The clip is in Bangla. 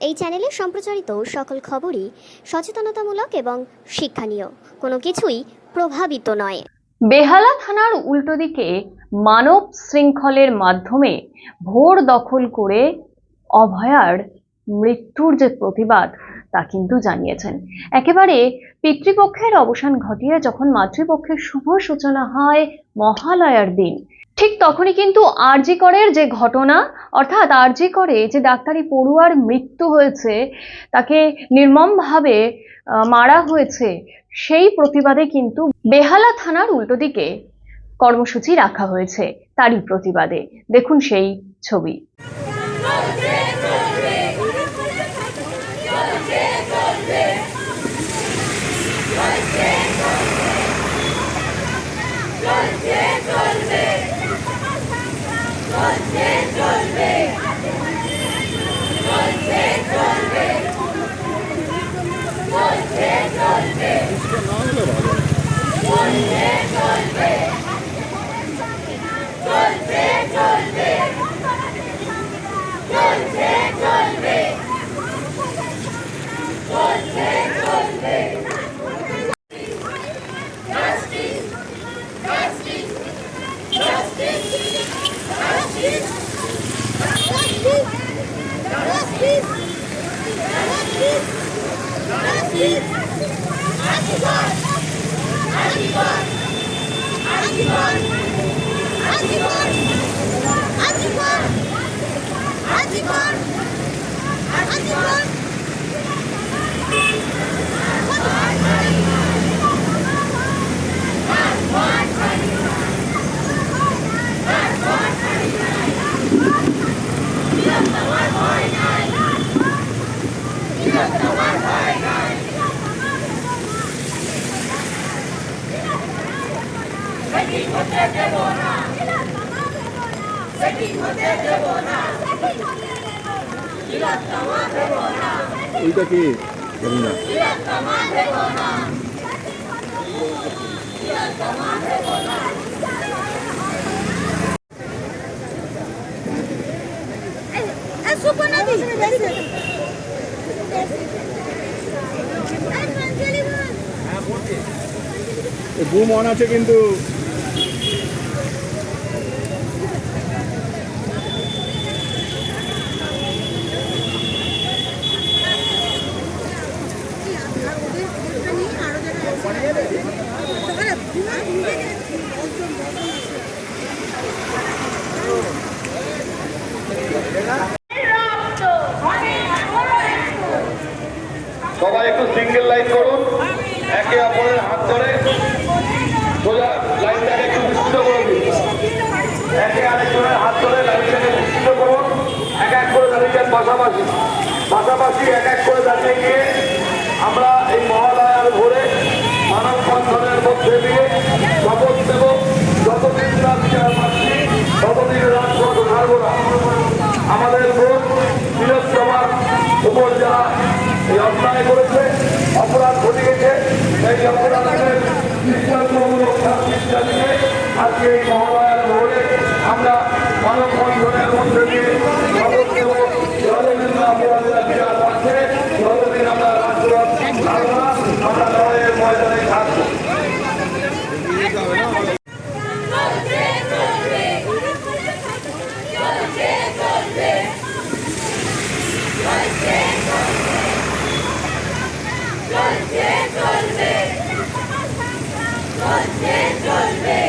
এই চ্যানেলে সম্প্রচারিত সকল খবরই সচেতনতামূলক এবং শিক্ষণীয়, কোনো কিছুই প্রভাবিত নয়। বেহালা থানার উল্টো দিকে মানব শৃঙ্খলের মাধ্যমে ভোর দখল করে অভয়ার মৃত্যুর যে প্রতিবাদ তা কিন্তু জানিয়েছেন। একেবারে পিতৃপক্ষের অবসান ঘটিয়ে যখন মাতৃপক্ষের শুভ সূচনা হয় মহালয়ার দিন, ঠিক তখনই কিন্তু আরজি করের যে ঘটনা, অর্থাৎ আরজি করে যে ডাক্তারি পড়ুয়ার মৃত্যু হয়েছে, তাকে নির্মমভাবে মারা হয়েছে, সেই প্রতিবাদে কিন্তু বেহালা থানার উল্টো দিকে কর্মসূচি রাখা হয়েছে। তারই প্রতিবাদে দেখুন সেই ছবি। ওইটা কি জানি না। বুম অন আছে কিন্তু সবাই একটু সিঙ্গেল লাইন করুন, একে অপরের হাত ধরে সোজা লাইনটাকে একটু বিস্তৃত করে দিন। একে আরেকজনের হাত ধরে লাইনটাকে বিস্তৃত করুন, এক এক করে দাঁড়িয়ে পাশাপাশি পাশাপাশি এক এক করে দাঁড়িয়ে গিয়ে আমরা এই মহালয়ার ভোরে মানববন্ধনের মধ্যে দিয়ে শপথ দেব, যতদিন না বিচার পাচ্ছি ততদিন রাজপথ ছাড়বো না। আমাদের ভোট বৃহত্তমার উপর যারা এই অন্যায় করেছে, অপরাধ ঘটিয়েছে, সেই অপরাধের আজকে এই মহালয়ার ভোরে আমরা মানববন্ধনের মধ্যে দিয়ে শপথ দেব, যতদিন না অপরাধীরা বিচার পাচ্ছে ততদিন আমরা রাজপথ ছাড়বো না, আমরা লড়াইয়ের ময়দানে থাকবো। চলবে